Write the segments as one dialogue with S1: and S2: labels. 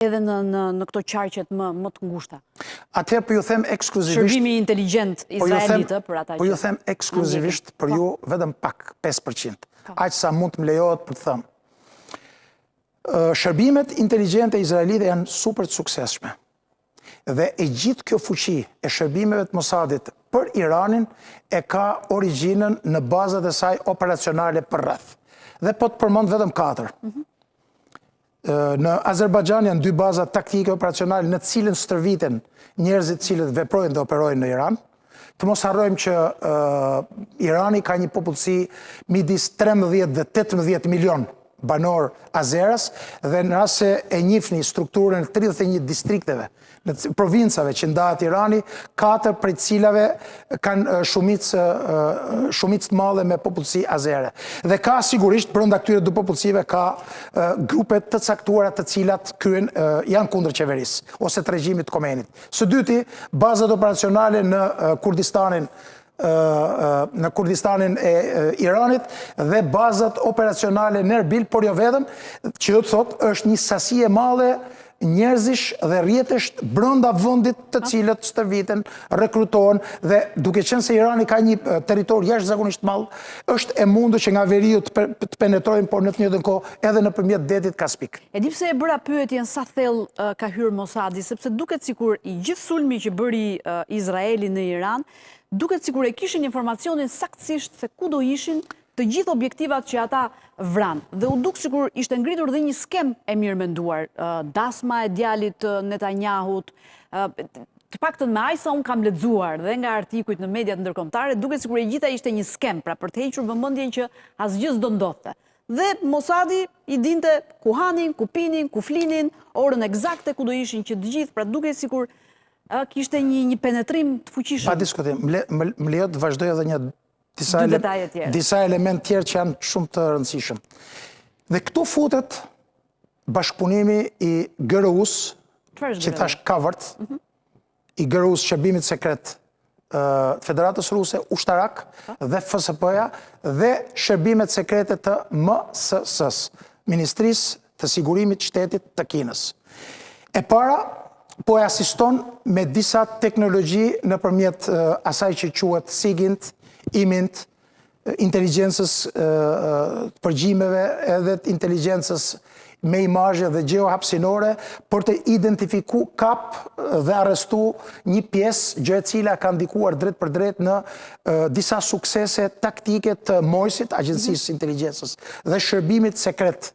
S1: edhe në këto qarqet më të ngushta.
S2: Atëherë po ju them ekskluzivisht.
S1: Shërbimi inteligjent izraelit për ata që.
S2: Po ju them ekskluzivisht për ju vetëm pak 5%. Aq sa mund të më lejohet për të thënë. Shërbimet inteligjente izraelite janë super të suksesshme. Dhe e gjithë kjo fuqi e shërbimeve të Mossadit për Iranin e ka origjinën në bazat e saj operacionale për rreth. Dhe po të përmend vetëm 4. Në Azerbajxhan janë 2 baza taktike operacionale në të cilën stërviten njerëzit cilët veprojnë dhe operojnë në Iran. Të mos harrojmë që Irani ka një popullsi midis 13 dhe 18 milion banor azeras dhe në rast se e njihni strukturën 31 distrikteve në provincave që ndahet Irani, 4 prej cilave kanë shumicë të madhe me popullsi azere. Dhe ka sigurisht brenda këtyre 2 popullsive ka grupe të caktuara të cilat janë kundër qeverisë ose të regjimit të Khomenit. Së dyti, bazat operacionale në Kurdistanin e Iranit dhe bazat operacionale në Erbil, por jo vetëm, që do të thotë është një sasi e madhe njerëzish dhe rrjetesh brenda vendit të cilët stërviten, rekrutohen dhe duke qenë se Irani ka një territor jashtëzakonisht madh, është e mundur që nga veriu të penetrojnë, por në të njëjtën kohë edhe nëpërmjet detit Kaspik.
S1: E di pse e bëra pyetjen sa thellë ka hyrë Mossadi, sepse duket sikur i gjithë sulmi që bëri Izraeli në Iran, duket sikur e kishin informacionin saktësisht se ku do ishin të gjithë objektivat që ata vranë. Dhe u duk sikur ishte ngritur dhe një skem e mirë menduar. Dasma e djalit Netanyahut, të paktën me aq sa unë kam lexuar dhe nga artikujt në mediat ndërkombëtare, duket sikur e gjitha ishte një skem, pra për të hequr vëmendjen që asgjë s'do ndodhte. Dhe Mossadi i dinte ku hanin, ku pinin, ku flinin, orën eksakte ku do ishin që të gjithë, pra duket sikur kishte një penetrim të fuqishëm.
S2: Pa diskutim, më lejo të vazhdoj edhe disa element tjerë që janë shumë të rëndësishëm. Dhe këtu futet bashkëpunimi i GRU-s, që thash Kavart, i GRU-s Shërbimit Sekret Federatës Ruse, ushtarak dhe FSP-ja dhe Shërbimet Sekrete të MSS-s, Ministrisë të Sigurimit Shtetit të Kinës. E para po e asiston me disa teknologji nëpërmjet asaj që quhet SIGINT, IMINT, inteligjencës përgjimeve edhe të inteligjencës me imazhe dhe gjeohapsinore për të identifiku kap dhe arrestu një pjesë gjë e cila ka ndikuar drejt për drejt në disa suksese taktike të MOIS-it, Agjencisë Inteligjencës dhe Shërbimit Sekret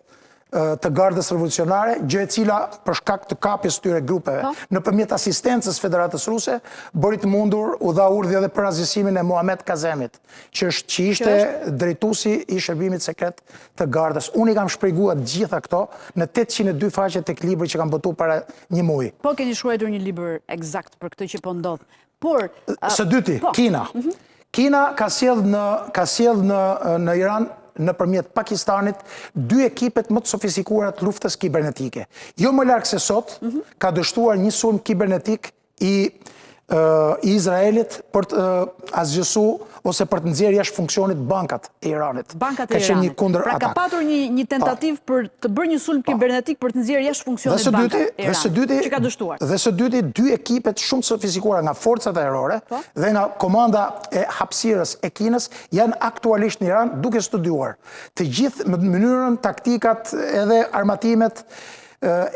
S2: të Gardës Revolucionare, gjë e cila për shkak të kapjes tyre grupeve nëpërmjet asistencës Federatës Ruse bëri të mundur u dha urdhë edhe për azhësimin e Muhamet Kazemit, që ishte drejtuesi i Shërbimit Sekret të Gardës. Unë i kam shpjeguar gjitha këto në 802 faqe tek libri që kam botuar para një muaji.
S1: Po keni shkruar një libër eksakt për këtë që po ndodh. Por
S2: së dyti, Kina. Kina ka sjellë në Iran nëpërmjet Pakistanit 2 ekipet më të sofistikuara të luftës kibernetike. Jo më larg se sot ka dështuar një sulm kibernetik i Izraelit për të azgjësu ose për të nxjerrë jashtë funksionit bankat e Iranit.
S1: Bankat e Iranit. Pra ka patur një tentativë për të bërë një sulm kibernetik për të nxjerrë jashtë funksionit bankat e Iranit, që ka dështuar.
S2: Dhe së dyti, 2 ekipet shumë të sofistikuara nga forcat aerore dhe nga komanda e hapësirës e Kinës janë aktualisht në Iran duke studiuar të gjithë në mënyrën, taktikat edhe armatimet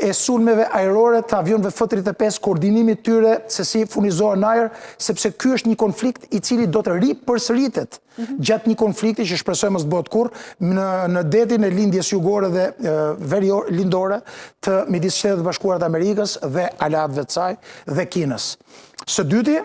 S2: e sulmeve aerore të avionëve F-35, koordinimi tyre se si furnizohen në ajër, sepse ky është një konflikt i cili do të ripërsëritet gjatë një konflikti që shpresoj mos bëhet kurrë në detin e lindjes jugore dhe lindore të midis Shtetit të Bashkuara të Amerikës dhe aleatëve të saj dhe Kinës. Së dyti,